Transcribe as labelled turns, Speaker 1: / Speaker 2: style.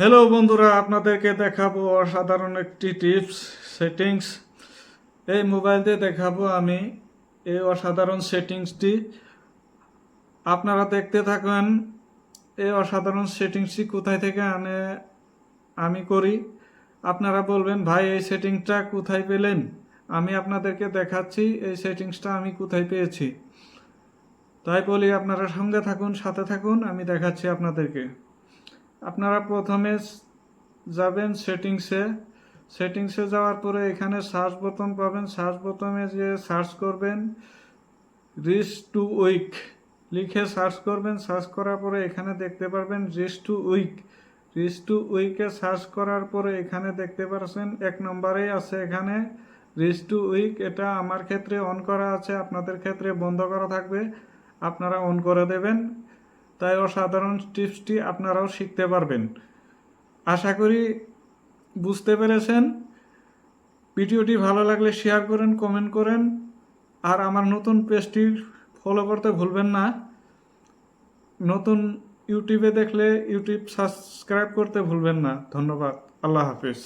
Speaker 1: Hello বন্ধুরা, আপনাদেরকে দেখাবো অসাধারণ একটি টিপস সেটিংস। এই মোবাইল দিয়ে দেখাবো আমি এই অসাধারণ সেটিংসটি। আপনারা দেখতে থাকেন এই অসাধারণ সেটিংসটি কোথায় থেকে আমি করি। আপনারা বলবেন, ভাই এই সেটিংসটা কোথায় পেলেন? আমি আপনাদেরকে দেখাচ্ছি এই সেটিংসটা আমি কোথায় পেয়েছি। তাই বলি, আপনারা সঙ্গে থাকুন, সাথে থাকুন, আমি দেখাচ্ছি আপনাদেরকে। আপনারা প্রথমে যাবেন সেটিংসে যাওয়ার পরে এখানে সার্চ বোতাম পাবেন। সার্চ বোতামে যে সার্চ করবেন রিচ টু উইক লিখে সার্চ করবেন। সার্চ করার পরে এখানে দেখতে পারবেন রিচ টু উইকে সার্চ করার পরে এখানে দেখতে পাচ্ছেন 1 নম্বরেই আছে এখানে রিচ টু উইক। এটা আমার ক্ষেত্রে অন করা আছে, আপনাদের ক্ষেত্রে বন্ধ করা থাকবে, আপনারা অন করে দেবেন। তাই অসাধারণ টিপসটি আপনারাও শিখতে পারবেন। আশা করি বুঝতে পেরেছেন। ভিডিওটি ভালো লাগলে শেয়ার করেন, কমেন্ট করেন, আর আমার নতুন পেজটি ফলো করতে ভুলবেন না। নতুন ইউটিউবে দেখলে ইউটিউব সাবস্ক্রাইব করতে ভুলবেন না। ধন্যবাদ। আল্লাহ হাফিজ।